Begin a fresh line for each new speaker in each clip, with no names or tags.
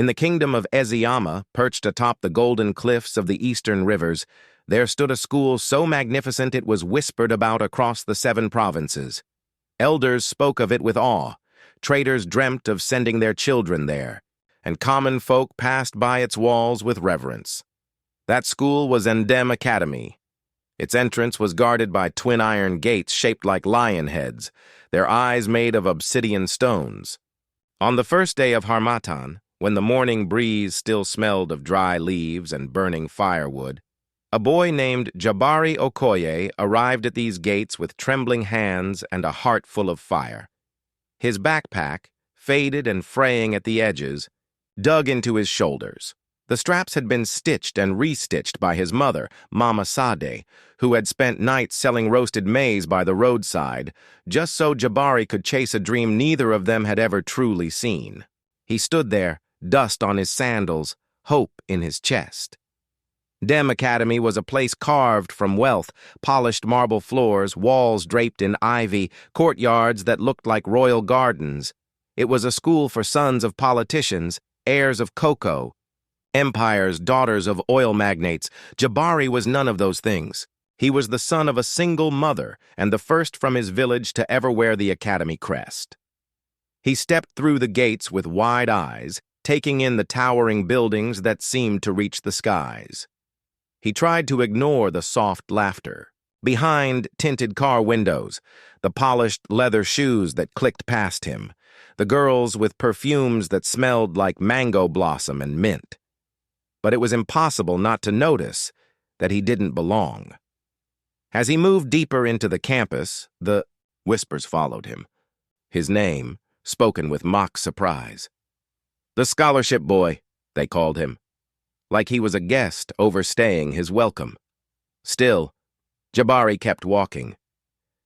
In the kingdom of Eziama, perched atop the golden cliffs of the eastern rivers, there stood a school so magnificent it was whispered about across the 7 provinces. Elders spoke of it with awe, traders dreamt of sending their children there, and common folk passed by its walls with reverence. That school was Ndem Academy. Its entrance was guarded by twin iron gates shaped like lion heads, their eyes made of obsidian stones. On the first day of Harmattan, when the morning breeze still smelled of dry leaves and burning firewood, a boy named Jabari Okoye arrived at these gates with trembling hands and a heart full of fire. His backpack, faded and fraying at the edges, dug into his shoulders. The straps had been stitched and restitched by his mother, Mama Sade, who had spent nights selling roasted maize by the roadside, just so Jabari could chase a dream neither of them had ever truly seen. He stood there, dust on his sandals, hope in his chest. Ndem Academy was a place carved from wealth, polished marble floors, walls draped in ivy, courtyards that looked like royal gardens. It was a school for sons of politicians, heirs of cocoa, empires, daughters of oil magnates. Jabari was none of those things. He was the son of a single mother and the first from his village to ever wear the academy crest. He stepped through the gates with wide eyes, taking in the towering buildings that seemed to reach the skies. He tried to ignore the soft laughter. Behind tinted car windows, the polished leather shoes that clicked past him, the girls with perfumes that smelled like mango blossom and mint. But it was impossible not to notice that he didn't belong. As he moved deeper into the campus, the whispers followed him. His name, spoken with mock surprise. The scholarship boy, they called him, like he was a guest overstaying his welcome. Still, Jabari kept walking.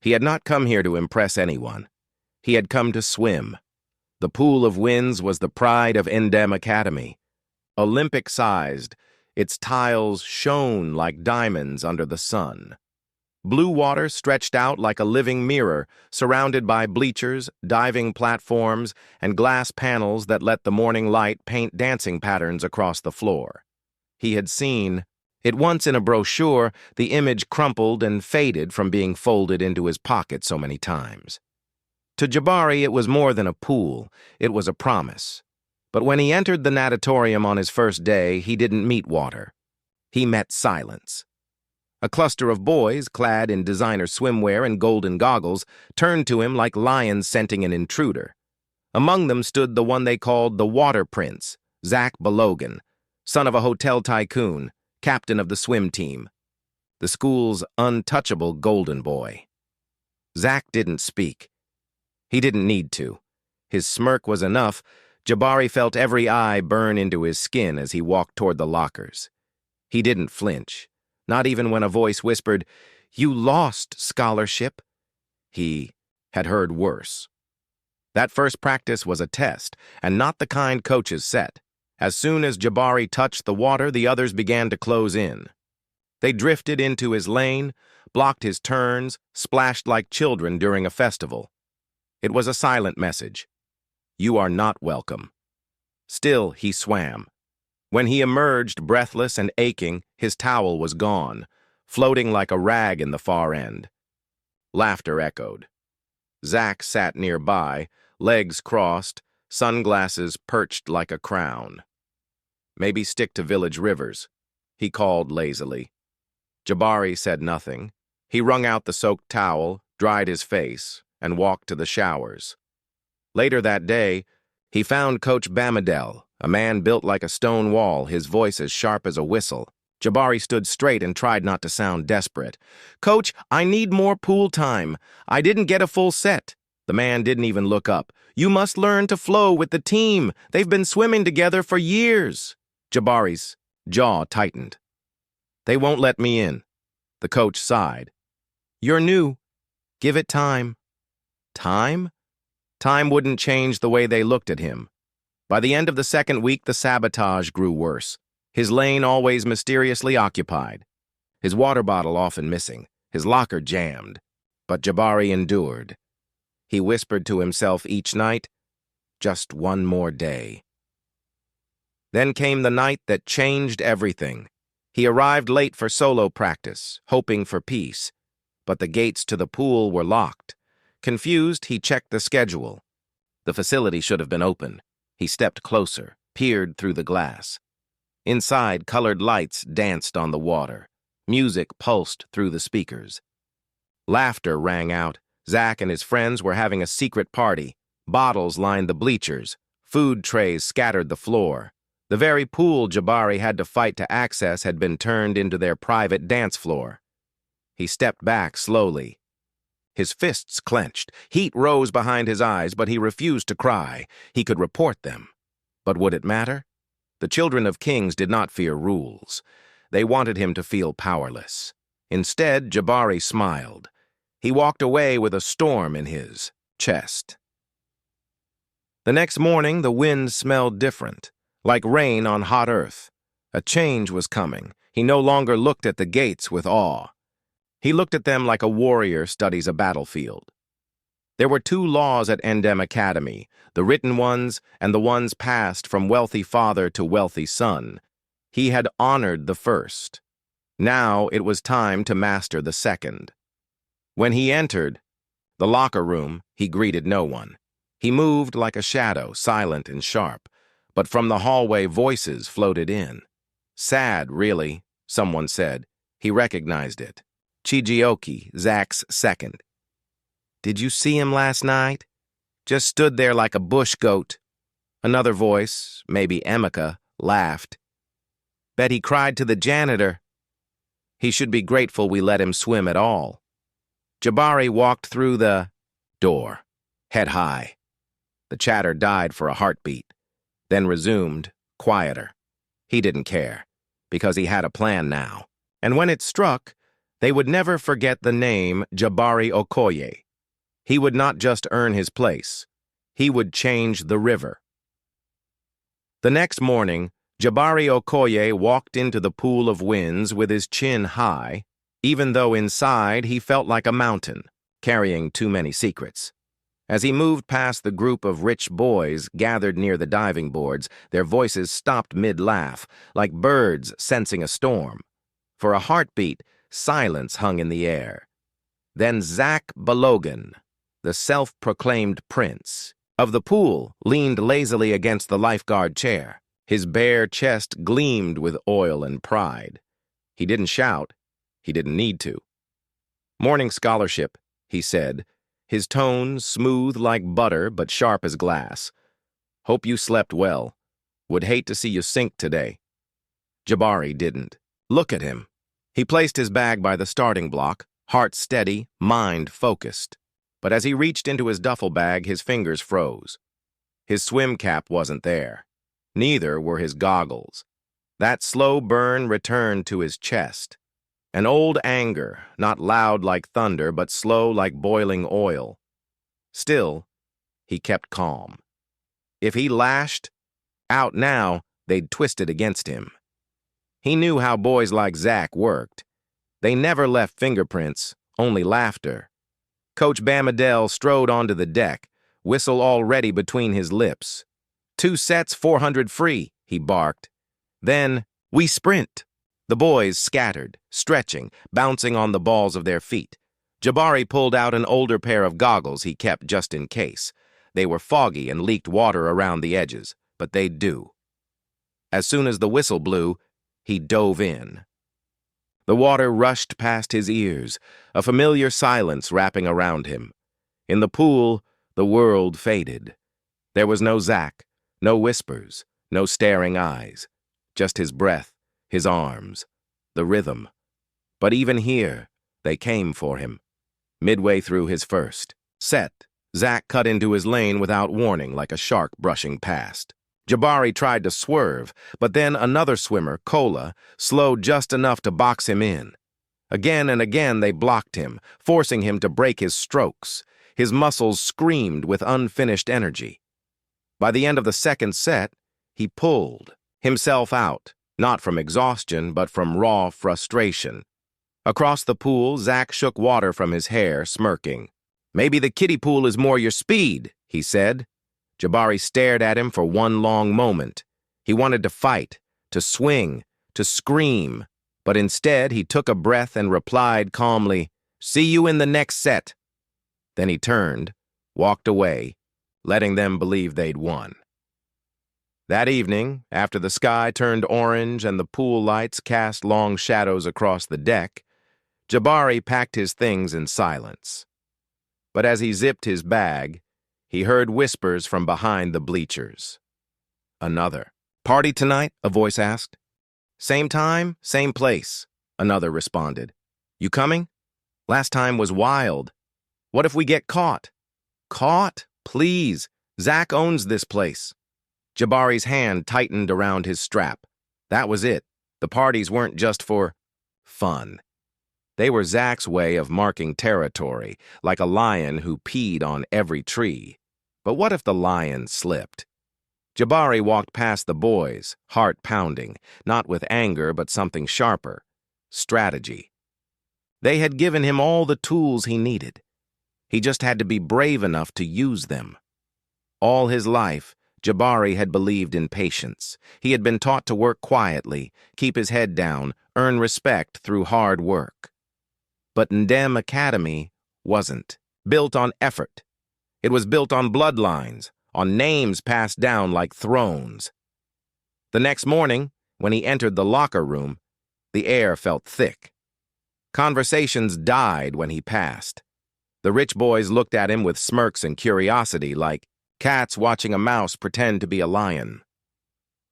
He had not come here to impress anyone. He had come to swim. The pool of winds was the pride of Ndem Academy. Olympic-sized, its tiles shone like diamonds under the sun. Blue water stretched out like a living mirror, surrounded by bleachers, diving platforms, and glass panels that let the morning light paint dancing patterns across the floor. He had seen it once in a brochure, the image crumpled and faded from being folded into his pocket so many times. To Jabari, it was more than a pool, it was a promise. But when he entered the natatorium on his first day, he didn't meet water. He met silence. A cluster of boys, clad in designer swimwear and golden goggles, turned to him like lions scenting an intruder. Among them stood the one they called the Water Prince, Zach Balogan, son of a hotel tycoon, captain of the swim team, the school's untouchable golden boy. Zach didn't speak. He didn't need to. His smirk was enough. Jabari felt every eye burn into his skin as he walked toward the lockers. He didn't flinch, not even when a voice whispered, "You lost, scholarship." He had heard worse. That first practice was a test, and not the kind coaches set. As soon as Jabari touched the water, the others began to close in. They drifted into his lane, blocked his turns, splashed like children during a festival. It was a silent message. You are not welcome. Still, he swam. When he emerged, breathless and aching, his towel was gone, floating like a rag in the far end. Laughter echoed. Zach sat nearby, legs crossed, sunglasses perched like a crown. Maybe stick to village rivers, he called lazily. Jabari said nothing. He wrung out the soaked towel, dried his face, and walked to the showers. Later that day, he found Coach Bamadel, a man built like a stone wall, his voice as sharp as a whistle. Jabari stood straight and tried not to sound desperate. "Coach, I need more pool time. I didn't get a full set." The man didn't even look up. "You must learn to flow with the team. They've been swimming together for years." Jabari's jaw tightened. "They won't let me in." The coach sighed. "You're new. Give it time." Time? Time wouldn't change the way they looked at him. By the end of the second week, the sabotage grew worse. His lane always mysteriously occupied. His water bottle often missing. His locker jammed. But Jabari endured. He whispered to himself each night, "Just one more day." Then came the night that changed everything. He arrived late for solo practice, hoping for peace. But the gates to the pool were locked. Confused, he checked the schedule. The facility should have been open. He stepped closer, peered through the glass. Inside, colored lights danced on the water. Music pulsed through the speakers. Laughter rang out. Zach and his friends were having a secret party. Bottles lined the bleachers. Food trays scattered the floor. The very pool Jabari had to fight to access had been turned into their private dance floor. He stepped back slowly. His fists clenched. Heat rose behind his eyes, but he refused to cry. He could report them. But would it matter? The children of kings did not fear rules. They wanted him to feel powerless. Instead, Jabari smiled. He walked away with a storm in his chest. The next morning, the wind smelled different, like rain on hot earth. A change was coming. He no longer looked at the gates with awe. He looked at them like a warrior studies a battlefield. There were two laws at Ndem Academy, the written ones and the ones passed from wealthy father to wealthy son. He had honored the first. Now it was time to master the second. When he entered the locker room, he greeted no one. He moved like a shadow, silent and sharp, but from the hallway voices floated in. Sad, really, someone said. He recognized it. Chijioke, Zach's second. Did you see him last night? Just stood there like a bush goat. Another voice, maybe Emeka, laughed. Bet he cried to the janitor. He should be grateful we let him swim at all. Jabari walked through the door, head high. The chatter died for a heartbeat, then resumed, quieter. He didn't care, because he had a plan now. And when it struck, they would never forget the name Jabari Okoye. He would not just earn his place. He would change the river. The next morning, Jabari Okoye walked into the pool of winds with his chin high, even though inside he felt like a mountain, carrying too many secrets. As he moved past the group of rich boys gathered near the diving boards, their voices stopped mid-laugh, like birds sensing a storm. For a heartbeat, silence hung in the air. Then Zach Balogan, the self-proclaimed prince of the pool, leaned lazily against the lifeguard chair. His bare chest gleamed with oil and pride. He didn't shout. He didn't need to. Morning scholarship, he said, his tone smooth like butter but sharp as glass. Hope you slept well. Would hate to see you sink today. Jabari didn't. Look at him. He placed his bag by the starting block, heart steady, mind focused. But as he reached into his duffel bag, his fingers froze. His swim cap wasn't there. Neither were his goggles. That slow burn returned to his chest. An old anger, not loud like thunder, but slow like boiling oil. Still, he kept calm. If he lashed out now, they'd twist it against him. He knew how boys like Zach worked. They never left fingerprints, only laughter. Coach Bamadell strode onto the deck, whistle already between his lips. 2 sets, 400 free, he barked. Then, we sprint. The boys scattered, stretching, bouncing on the balls of their feet. Jabari pulled out an older pair of goggles he kept just in case. They were foggy and leaked water around the edges, but they'd do. As soon as the whistle blew, he dove in. The water rushed past his ears, a familiar silence wrapping around him. In the pool, the world faded. There was no Zach, no whispers, no staring eyes, just his breath, his arms, the rhythm. But even here, they came for him. Midway through his first set, Zach cut into his lane without warning like a shark brushing past. Jabari tried to swerve, but then another swimmer, Kola, slowed just enough to box him in. Again and again they blocked him, forcing him to break his strokes. His muscles screamed with unfinished energy. By the end of the second set, he pulled himself out, not from exhaustion, but from raw frustration. Across the pool, Zach shook water from his hair, smirking. Maybe the kiddie pool is more your speed, he said. Jabari stared at him for one long moment. He wanted to fight, to swing, to scream, but instead he took a breath and replied calmly, "See you in the next set." Then he turned, walked away, letting them believe they'd won. That evening, after the sky turned orange and the pool lights cast long shadows across the deck, Jabari packed his things in silence. But as he zipped his bag, he heard whispers from behind the bleachers. Another. "Party tonight?" a voice asked. "Same time, same place," another responded. "You coming? Last time was wild. What if we get caught?" "Caught? Please. Zach owns this place." Jabari's hand tightened around his strap. That was it. The parties weren't just for fun. They were Zach's way of marking territory, like a lion who peed on every tree. But what if the lion slipped? Jabari walked past the boys, heart pounding, not with anger but something sharper: strategy. They had given him all the tools he needed. He just had to be brave enough to use them. All his life, Jabari had believed in patience. He had been taught to work quietly, keep his head down, earn respect through hard work. But Ndem Academy wasn't built on effort. It was built on bloodlines, on names passed down like thrones. The next morning, when he entered the locker room, the air felt thick. Conversations died when he passed. The rich boys looked at him with smirks and curiosity, like cats watching a mouse pretend to be a lion.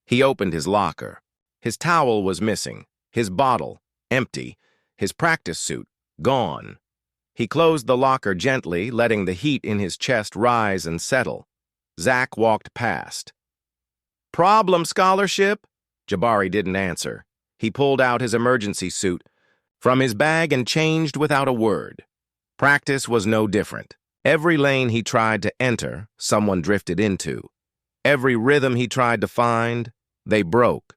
He opened his locker. His towel was missing, his bottle empty, his practice suit gone. He closed the locker gently, letting the heat in his chest rise and settle. Zach walked past. "Problem, scholarship?" Jabari didn't answer. He pulled out his emergency suit from his bag and changed without a word. Practice was no different. Every lane he tried to enter, someone drifted into. Every rhythm he tried to find, they broke.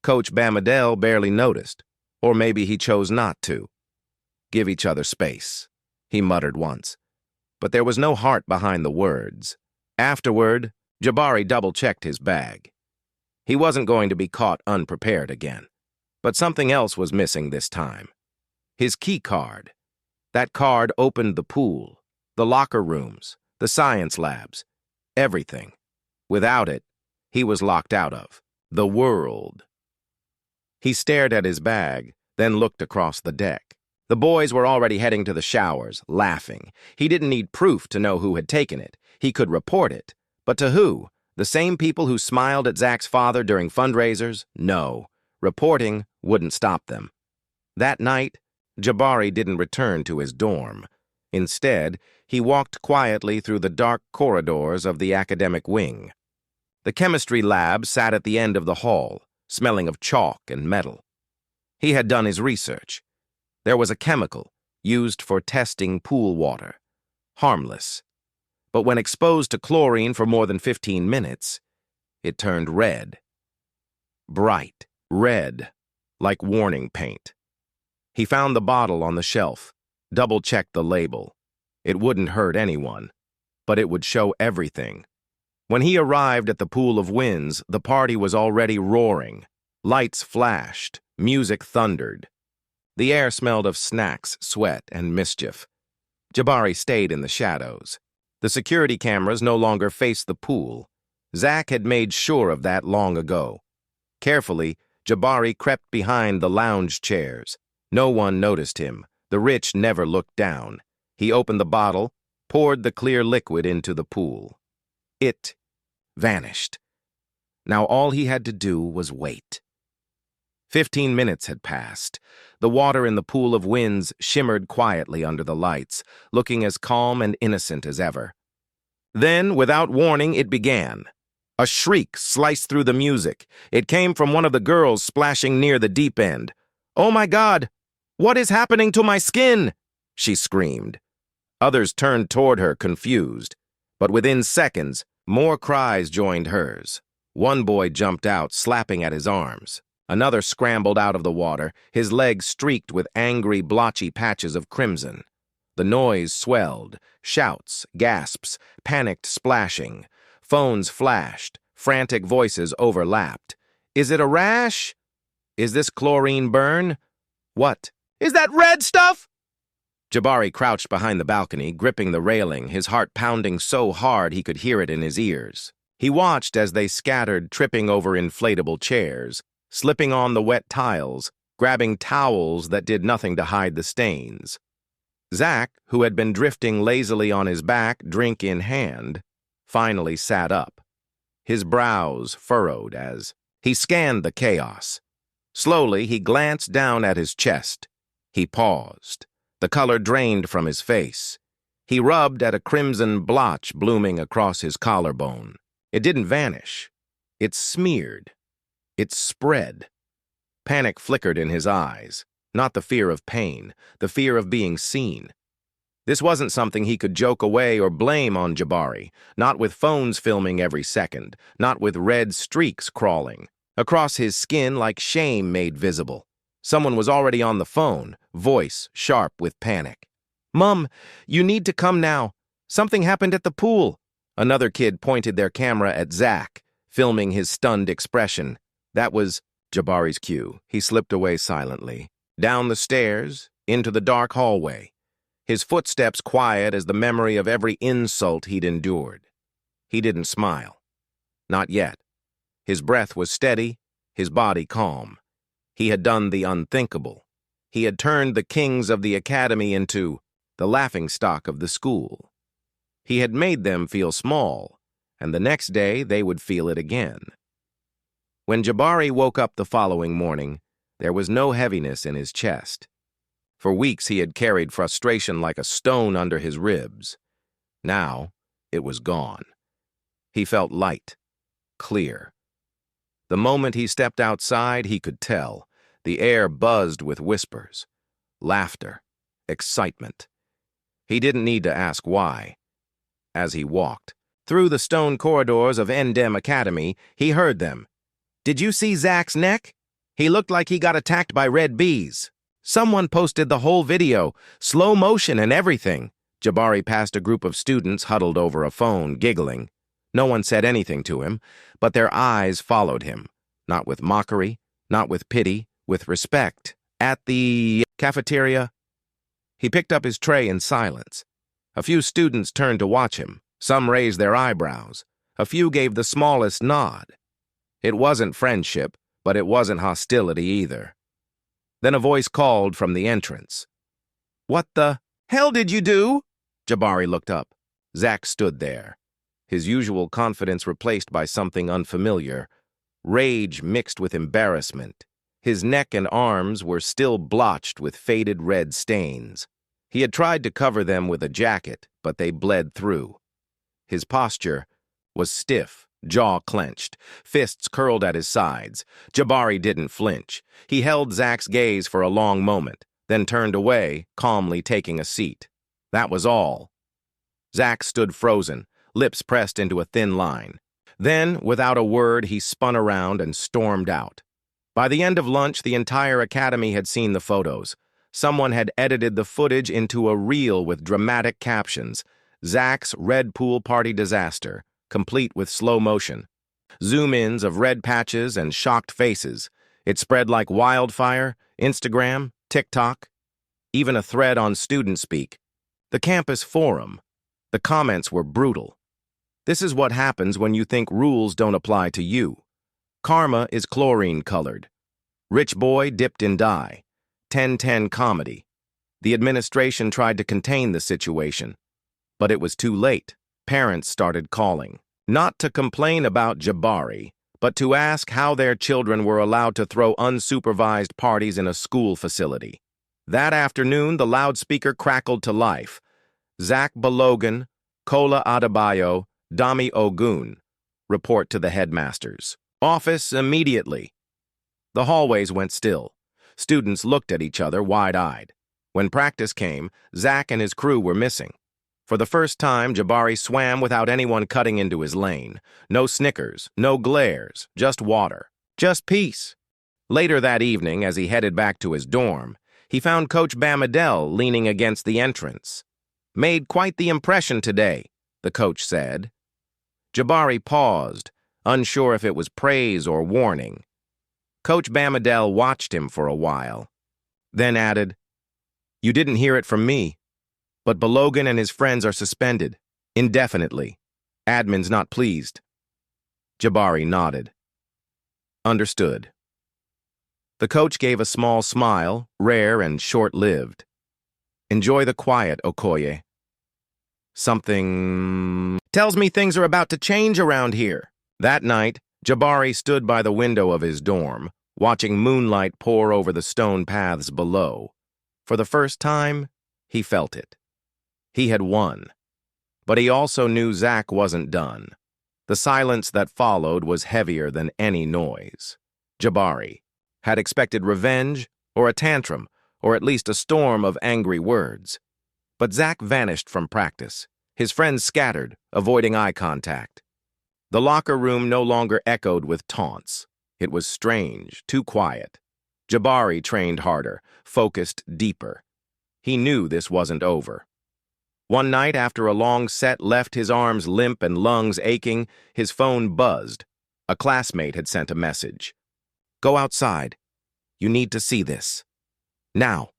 Coach Bamadel barely noticed, or maybe he chose not to. "Give each other space," he muttered once. But there was no heart behind the words. Afterward, Jabari double-checked his bag. He wasn't going to be caught unprepared again. But something else was missing this time. His key card. That card opened the pool, the locker rooms, the science labs, everything. Without it, he was locked out of the world. He stared at his bag, then looked across the deck. The boys were already heading to the showers, laughing. He didn't need proof to know who had taken it. He could report it. But to who? The same people who smiled at Zach's father during fundraisers? No. Reporting wouldn't stop them. That night, Jabari didn't return to his dorm. Instead, he walked quietly through the dark corridors of the academic wing. The chemistry lab sat at the end of the hall, smelling of chalk and metal. He had done his research. There was a chemical used for testing pool water. Harmless. But when exposed to chlorine for more than 15 minutes, it turned red. Bright red, like warning paint. He found the bottle on the shelf, double-checked the label. It wouldn't hurt anyone, but it would show everything. When he arrived at the Pool of Winds, the party was already roaring. Lights flashed, music thundered. The air smelled of snacks, sweat, and mischief. Jabari stayed in the shadows. The security cameras no longer faced the pool. Zach had made sure of that long ago. Carefully, Jabari crept behind the lounge chairs. No one noticed him. The rich never looked down. He opened the bottle, poured the clear liquid into the pool. It vanished. Now all he had to do was wait. 15 minutes had passed. The water in the Pool of Winds shimmered quietly under the lights, looking as calm and innocent as ever. Then, without warning, it began. A shriek sliced through the music. It came from one of the girls splashing near the deep end. "Oh my God! What is happening to my skin?" she screamed. Others turned toward her, confused. But within seconds, more cries joined hers. One boy jumped out, slapping at his arms. Another scrambled out of the water, his legs streaked with angry, blotchy patches of crimson. The noise swelled. Shouts, gasps, panicked splashing. Phones flashed. Frantic voices overlapped. Is it a rash? Is this chlorine burn? What? Is that red stuff? Jabari crouched behind the balcony, gripping the railing, his heart pounding so hard he could hear it in his ears. He watched as they scattered, tripping over inflatable chairs, slipping on the wet tiles, grabbing towels that did nothing to hide the stains. Zach, who had been drifting lazily on his back, drink in hand, finally sat up. His brows furrowed as he scanned the chaos. Slowly, he glanced down at his chest. He paused. The color drained from his face. He rubbed at a crimson blotch blooming across his collarbone. It didn't vanish. It smeared. It spread. Panic flickered in his eyes. Not the fear of pain, the fear of being seen. This wasn't something he could joke away or blame on Jabari, not with phones filming every second, not with red streaks crawling across his skin like shame made visible. Someone was already on the phone, voice sharp with panic. "Mum, you need to come now. Something happened at the pool." Another kid pointed their camera at Zach, filming his stunned expression. That was Jabari's cue. He slipped away silently. Down the stairs, into the dark hallway. His footsteps quiet as the memory of every insult he'd endured. He didn't smile. Not yet. His breath was steady, his body calm. He had done the unthinkable. He had turned the kings of the academy into the laughingstock of the school. He had made them feel small, and the next day they would feel it again. When Jabari woke up the following morning, there was no heaviness in his chest. For weeks he had carried frustration like a stone under his ribs. Now it was gone. He felt light, clear. The moment he stepped outside, he could tell. The air buzzed with whispers, laughter, excitement. He didn't need to ask why. As he walked through the stone corridors of Ndem Academy, he heard them. "Did you see Zach's neck? He looked like he got attacked by red bees." Someone posted the whole video, slow motion and everything. Jabari passed a group of students huddled over a phone, giggling. No one said anything to him, but their eyes followed him, not with mockery, not with pity, with respect. At the cafeteria, he picked up his tray in silence. A few students turned to watch him. Some raised their eyebrows. A few gave the smallest nod. It wasn't friendship, but it wasn't hostility either. Then a voice called from the entrance. "What the hell did you do?" Jabari looked up. Zach stood there, his usual confidence replaced by something unfamiliar, rage mixed with embarrassment. His neck and arms were still blotched with faded red stains. He had tried to cover them with a jacket, but they bled through. His posture was stiff, jaw clenched, fists curled at his sides. Jabari didn't flinch. He held Zach's gaze for a long moment, then turned away, calmly taking a seat. That was all. Zach stood frozen, lips pressed into a thin line. Then, without a word, he spun around and stormed out. By the end of lunch, the entire academy had seen the photos. Someone had edited the footage into a reel with dramatic captions. Zach's Red Pool Party Disaster, complete with slow motion. Zoom-ins of red patches and shocked faces. It spread like wildfire, Instagram, TikTok, even a thread on StudentSpeak. The campus forum. The comments were brutal. This is what happens when you think rules don't apply to you. Karma is chlorine-colored. Rich boy dipped in dye. 10-10 comedy. The administration tried to contain the situation, but it was too late. Parents started calling, not to complain about Jabari, but to ask how their children were allowed to throw unsupervised parties in a school facility. That afternoon, the loudspeaker crackled to life. Zach Balogan, Kola Adebayo, Dami Ogun, report to the headmasters. Office immediately. The hallways went still. Students looked at each other wide-eyed. When practice came, Zach and his crew were missing. For the first time, Jabari swam without anyone cutting into his lane. No snickers, no glares, just water, just peace. Later that evening, as he headed back to his dorm, he found Coach Bamadel leaning against the entrance. "Made quite the impression today," the coach said. Jabari paused, unsure if it was praise or warning. Coach Bamadel watched him for a while, then added, "You didn't hear it from me, but Balogan and his friends are suspended, indefinitely. Admin's not pleased." Jabari nodded. Understood. The coach gave a small smile, rare and short-lived. "Enjoy the quiet, Okoye. Something tells me things are about to change around here." That night, Jabari stood by the window of his dorm, watching moonlight pour over the stone paths below. For the first time, he felt it. He had won. But he also knew Zach wasn't done. The silence that followed was heavier than any noise. Jabari had expected revenge, or a tantrum, or at least a storm of angry words. But Zach vanished from practice. His friends scattered, avoiding eye contact. The locker room no longer echoed with taunts. It was strange, too quiet. Jabari trained harder, focused deeper. He knew this wasn't over. One night, after a long set left his arms limp and lungs aching, his phone buzzed. A classmate had sent a message. "Go outside. You need to see this. Now."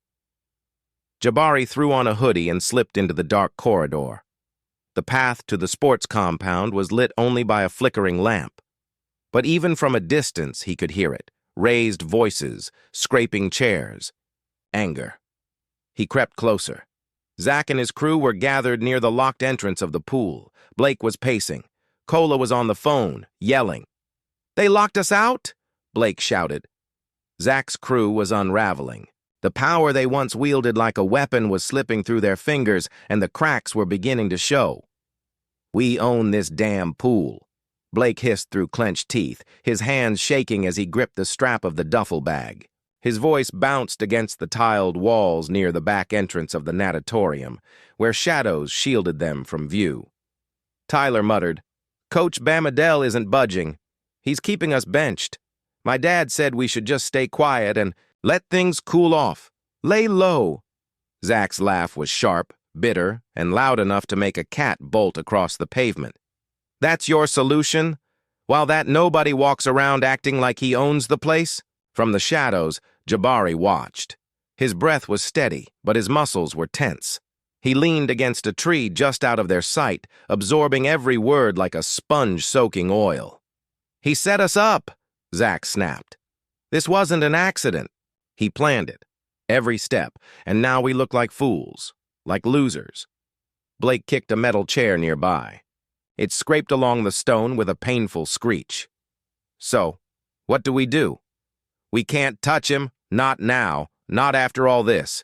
Jabari threw on a hoodie and slipped into the dark corridor. The path to the sports compound was lit only by a flickering lamp. But even from a distance, he could hear it. Raised voices, scraping chairs. Anger. He crept closer. Zach and his crew were gathered near the locked entrance of the pool. Blake was pacing. Cola was on the phone, yelling. "They locked us out?" Blake shouted. Zach's crew was unraveling. The power they once wielded like a weapon was slipping through their fingers, and the cracks were beginning to show. "We own this damn pool," Blake hissed through clenched teeth, his hands shaking as he gripped the strap of the duffel bag. His voice bounced against the tiled walls near the back entrance of the natatorium, where shadows shielded them from view. Tyler muttered, "Coach Bamadel isn't budging. He's keeping us benched. My dad said we should just stay quiet and let things cool off. Lay low." Zach's laugh was sharp, bitter, and loud enough to make a cat bolt across the pavement. "That's your solution? While that nobody walks around acting like he owns the place?" From the shadows, Jabari watched. His breath was steady, but his muscles were tense. He leaned against a tree just out of their sight, absorbing every word like a sponge soaking oil. "He set us up," Zach snapped. "This wasn't an accident. He planned it. Every step, and now we look like fools, like losers." Blake kicked a metal chair nearby. It scraped along the stone with a painful screech. "So, what do? We can't touch him, not now, not after all this.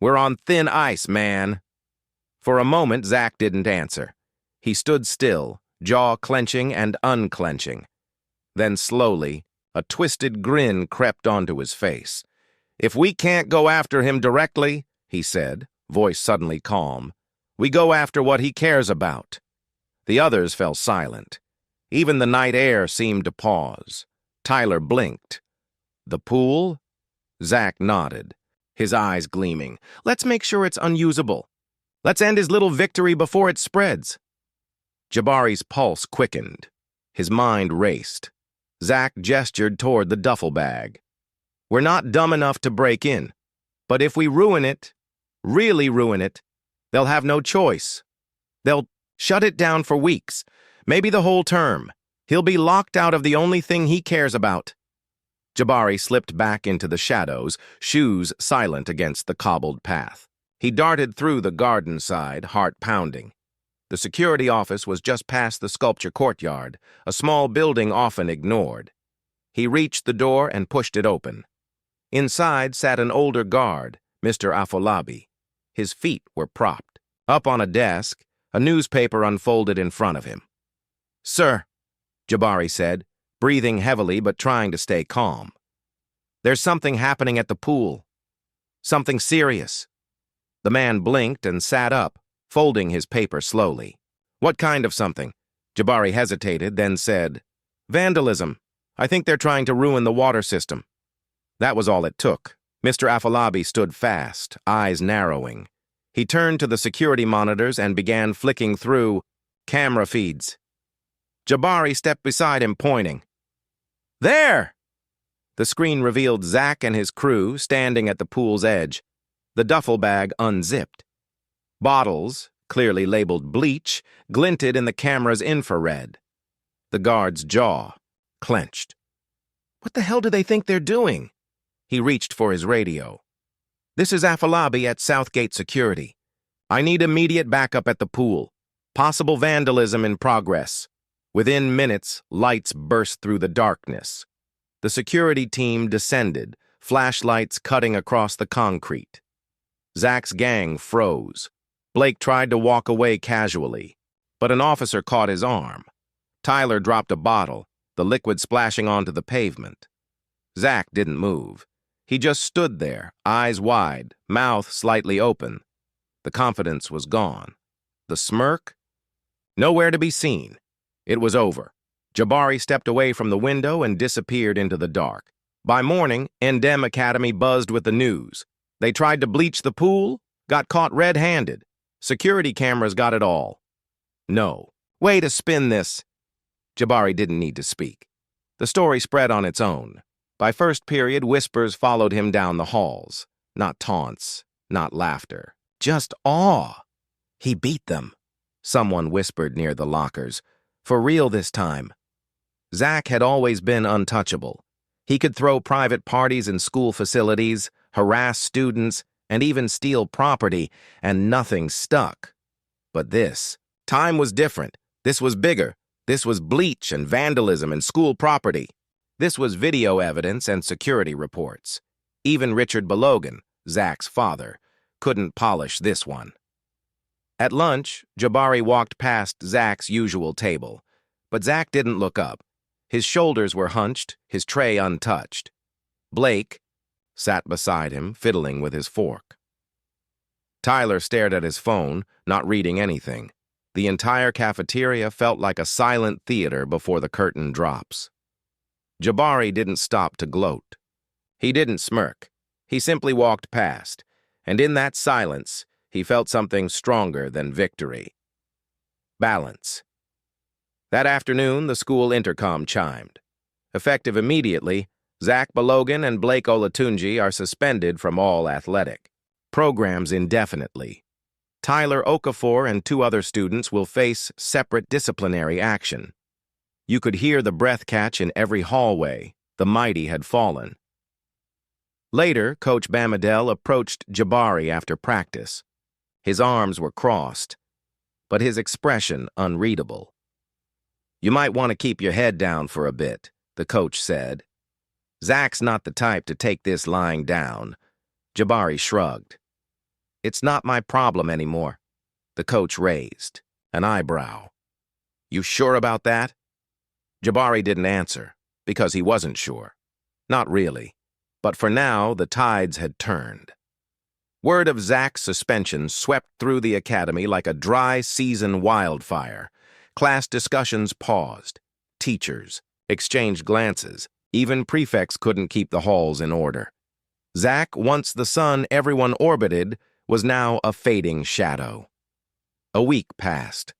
We're on thin ice, man." For a moment, Zach didn't answer. He stood still, jaw clenching and unclenching. Then slowly, a twisted grin crept onto his face. "If we can't go after him directly," he said, voice suddenly calm, "we go after what he cares about." The others fell silent. Even the night air seemed to pause. Tyler blinked. "The pool?" Zach nodded, his eyes gleaming. "Let's make sure it's unusable. Let's end his little victory before it spreads." Jabari's pulse quickened. His mind raced. Zach gestured toward the duffel bag. "We're not dumb enough to break in. But if we ruin it, really ruin it, they'll have no choice. They'll shut it down for weeks, maybe the whole term. He'll be locked out of the only thing he cares about." Jabari slipped back into the shadows, shoes silent against the cobbled path. He darted through the garden side, heart pounding. The security office was just past the sculpture courtyard, a small building often ignored. He reached the door and pushed it open. Inside sat an older guard, Mr. Afolabi. His feet were propped. Up on a desk, a newspaper unfolded in front of him. "Sir," Jabari said, breathing heavily but trying to stay calm. "There's something happening at the pool. Something serious." The man blinked and sat up, folding his paper slowly. "What kind of something?" Jabari hesitated, then said, "Vandalism. I think they're trying to ruin the water system." That was all it took. Mr. Afolabi stood fast, eyes narrowing. He turned to the security monitors and began flicking through camera feeds. Jabari stepped beside him, pointing. "There!" The screen revealed Zach and his crew standing at the pool's edge, the duffel bag unzipped. Bottles, clearly labeled bleach, glinted in the camera's infrared. The guard's jaw clenched. What the hell do they think they're doing? He reached for his radio. This is Afalabi at Southgate Security. I need immediate backup at the pool. Possible vandalism in progress. Within minutes, lights burst through the darkness. The security team descended, flashlights cutting across the concrete. Zach's gang froze. Blake tried to walk away casually, but an officer caught his arm. Tyler dropped a bottle, the liquid splashing onto the pavement. Zach didn't move. He just stood there, eyes wide, mouth slightly open. The confidence was gone. The smirk? Nowhere to be seen. It was over. Jabari stepped away from the window and disappeared into the dark. By morning, Ndem Academy buzzed with the news. They tried to bleach the pool, got caught red-handed. Security cameras got it all. No. Way to spin this. Jabari didn't need to speak. The story spread on its own. By first period, whispers followed him down the halls. Not taunts, not laughter. Just awe. He beat them. Someone whispered near the lockers. For real this time. Zach had always been untouchable. He could throw private parties in school facilities, harass students, and even steal property, and nothing stuck. But this time was different. This was bigger. This was bleach and vandalism and school property. This was video evidence and security reports. Even Richard Balogan, Zach's father, couldn't polish this one. At lunch, Jabari walked past Zach's usual table, but Zach didn't look up. His shoulders were hunched, his tray untouched. Blake sat beside him, fiddling with his fork. Tyler stared at his phone, not reading anything. The entire cafeteria felt like a silent theater before the curtain drops. Jabari didn't stop to gloat. He didn't smirk. He simply walked past, and in that silence, he felt something stronger than victory. Balance. That afternoon, the school intercom chimed. Effective immediately, Zach Balogan and Blake Olatunji are suspended from all athletic programs indefinitely. Tyler Okafor and 2 other students will face separate disciplinary action. You could hear the breath catch in every hallway. The mighty had fallen. Later, Coach Bamadel approached Jabari after practice. His arms were crossed, but his expression unreadable. You might want to keep your head down for a bit, the coach said. Zach's not the type to take this lying down. Jabari shrugged. It's not my problem anymore. The coach raised an eyebrow. You sure about that? Jabari didn't answer, because he wasn't sure. Not really. But for now, the tides had turned. Word of Zach's suspension swept through the academy like a dry season wildfire. Class discussions paused. Teachers exchanged glances. Even prefects couldn't keep the halls in order. Zach, once the sun everyone orbited, was now a fading shadow. A week passed.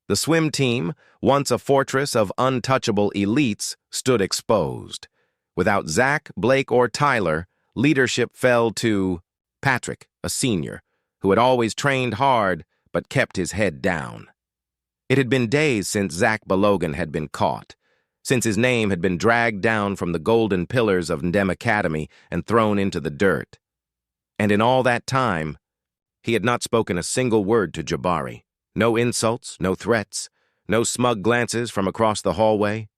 The swim team, once a fortress of untouchable elites, stood exposed. Without Zach, Blake, or Tyler, leadership fell to Patrick, a senior, who had always trained hard but kept his head down. It had been days since Zach Balogan had been caught, since his name had been dragged down from the golden pillars of Ndem Academy and thrown into the dirt. And in all that time, he had not spoken a single word to Jabari. No insults, no threats, no smug glances from across the hallway.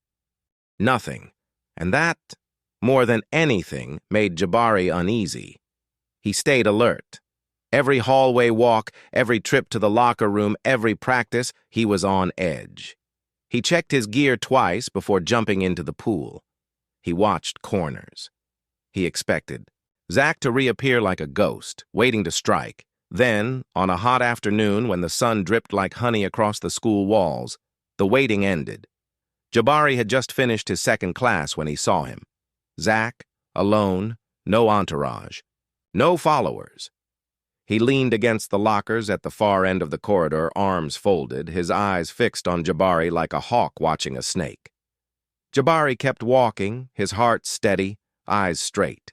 Nothing. And that, more than anything, made Jabari uneasy. He stayed alert. Every hallway walk, every trip to the locker room, every practice, he was on edge. He checked his gear twice before jumping into the pool. He watched corners. He expected Zach to reappear like a ghost, waiting to strike. Then, on a hot afternoon when the sun dripped like honey across the school walls, the waiting ended. Jabari had just finished his second class when he saw him. Zach, alone, no entourage, no followers. He leaned against the lockers at the far end of the corridor, arms folded, his eyes fixed on Jabari like a hawk watching a snake. Jabari kept walking, his heart steady, eyes straight.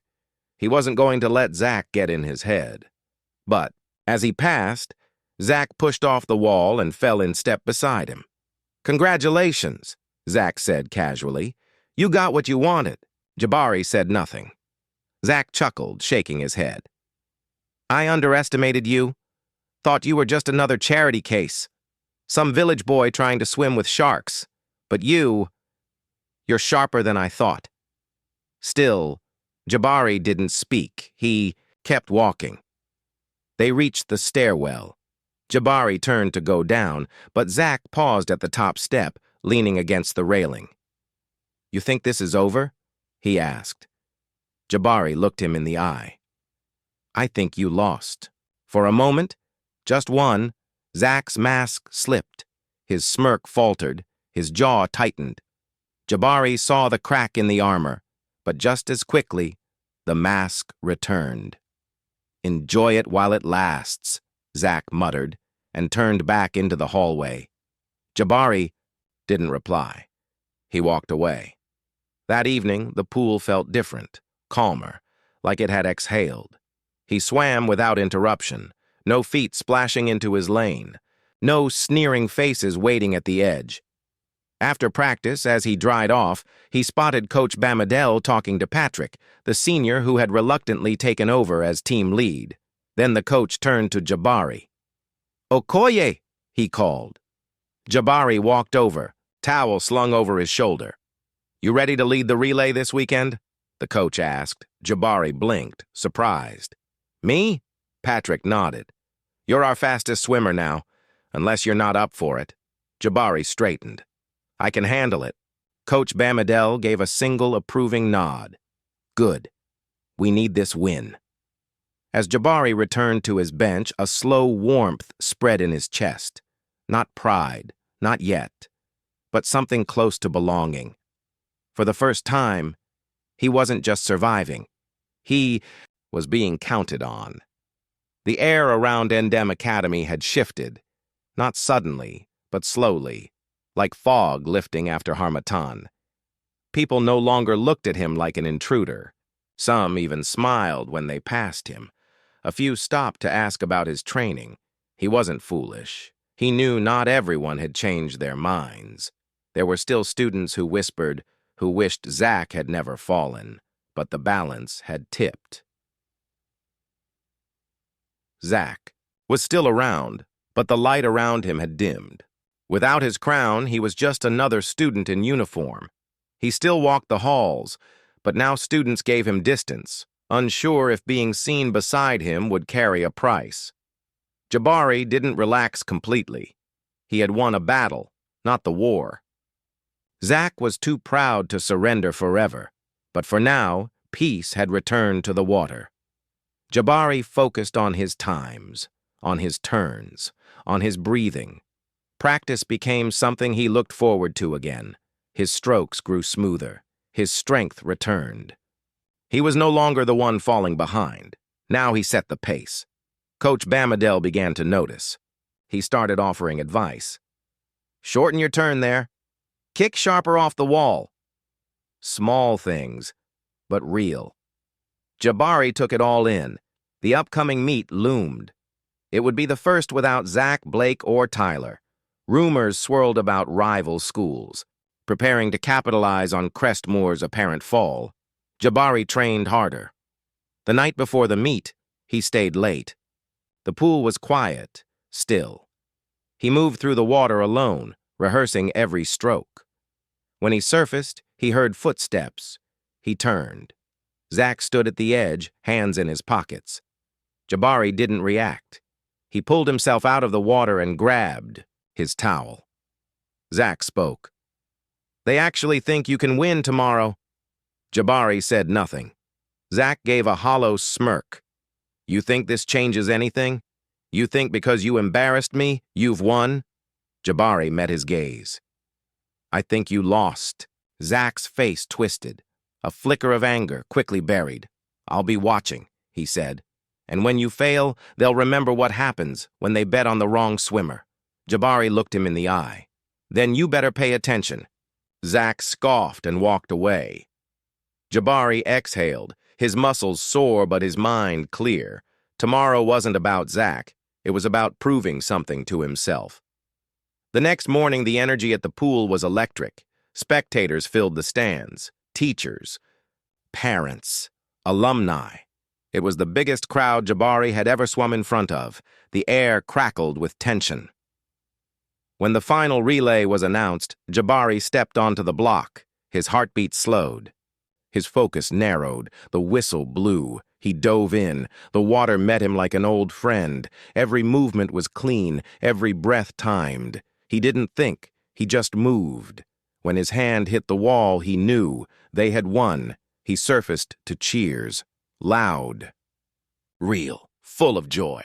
He wasn't going to let Zach get in his head. But, as he passed, Zach pushed off the wall and fell in step beside him. "Congratulations," Zach said casually. "You got what you wanted." Jabari said nothing. Zach chuckled, shaking his head. "I underestimated you. Thought you were just another charity case. Some village boy trying to swim with sharks. But you're sharper than I thought." Still, Jabari didn't speak. He kept walking. They reached the stairwell. Jabari turned to go down, but Zach paused at the top step, leaning against the railing. "You think this is over?" he asked. Jabari looked him in the eye. "I think you lost." For a moment, just one, Zach's mask slipped. His smirk faltered, his jaw tightened. Jabari saw the crack in the armor, but just as quickly, the mask returned. "Enjoy it while it lasts," Zach muttered, and turned back into the hallway. Jabari didn't reply. He walked away. That evening, the pool felt different, calmer, like it had exhaled. He swam without interruption, no feet splashing into his lane, no sneering faces waiting at the edge. After practice, as he dried off, he spotted Coach Bamadel talking to Patrick, the senior who had reluctantly taken over as team lead. Then the coach turned to Jabari. "Okoye," he called. Jabari walked over, towel slung over his shoulder. "You ready to lead the relay this weekend?" the coach asked. Jabari blinked, surprised. "Me?" Patrick nodded. "You're our fastest swimmer now, unless you're not up for it." Jabari straightened. "I can handle it." Coach Bamadel gave a single approving nod. "Good. We need this win." As Jabari returned to his bench, a slow warmth spread in his chest. Not pride, not yet, but something close to belonging. For the first time, he wasn't just surviving. He was being counted on. The air around Ndem Academy had shifted, not suddenly, but slowly, like fog lifting after Harmattan. People no longer looked at him like an intruder. Some even smiled when they passed him. A few stopped to ask about his training. He wasn't foolish. He knew not everyone had changed their minds. There were still students who whispered, who wished Zach had never fallen, but the balance had tipped. Zach was still around, but the light around him had dimmed. Without his crown, he was just another student in uniform. He still walked the halls, but now students gave him distance, unsure if being seen beside him would carry a price. Jabari didn't relax completely. He had won a battle, not the war. Zach was too proud to surrender forever, but for now, peace had returned to the water. Jabari focused on his times, on his turns, on his breathing. Practice became something he looked forward to again. His strokes grew smoother. His strength returned. He was no longer the one falling behind. Now he set the pace. Coach Bamadel began to notice. He started offering advice. "Shorten your turn there. Kick sharper off the wall." Small things, but real. Jabari took it all in. The upcoming meet loomed. It would be the first without Zach, Blake, or Tyler. Rumors swirled about rival schools. Preparing to capitalize on Crestmore's apparent fall, Jabari trained harder. The night before the meet, he stayed late. The pool was quiet, still. He moved through the water alone, rehearsing every stroke. When he surfaced, he heard footsteps. He turned. Zach stood at the edge, hands in his pockets. Jabari didn't react. He pulled himself out of the water and grabbed his towel. Zach spoke. "They actually think you can win tomorrow." Jabari said nothing. Zach gave a hollow smirk. "You think this changes anything? You think because you embarrassed me, you've won?" Jabari met his gaze. "I think you lost." Zach's face twisted. A flicker of anger quickly buried. "I'll be watching," he said. "And when you fail, they'll remember what happens when they bet on the wrong swimmer." Jabari looked him in the eye. "Then you better pay attention." Zach scoffed and walked away. Jabari exhaled, his muscles sore but his mind clear. Tomorrow wasn't about Zach. It was about proving something to himself. The next morning, the energy at the pool was electric. Spectators filled the stands. Teachers, parents, alumni. It was the biggest crowd Jabari had ever swum in front of. The air crackled with tension. When the final relay was announced, Jabari stepped onto the block. His heartbeat slowed. His focus narrowed. The whistle blew. He dove in. The water met him like an old friend. Every movement was clean, every breath timed. He didn't think. He just moved. When his hand hit the wall, he knew. They had won. He surfaced to cheers. Loud. Real. Full of joy.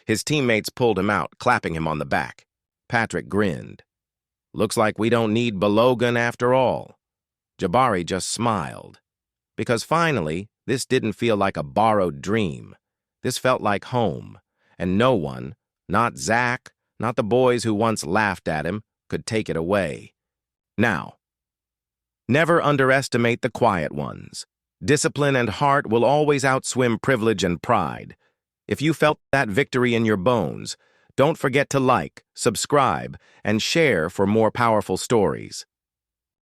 His teammates pulled him out, clapping him on the back. Patrick grinned. Looks like we don't need Balogan after all. Jabari just smiled. Because finally, this didn't feel like a borrowed dream. This felt like home. And no one, not Zach, not the boys who once laughed at him, could take it away. Now, never underestimate the quiet ones. Discipline and heart will always outswim privilege and pride. If you felt that victory in your bones, don't forget to like, subscribe, and share for more powerful stories.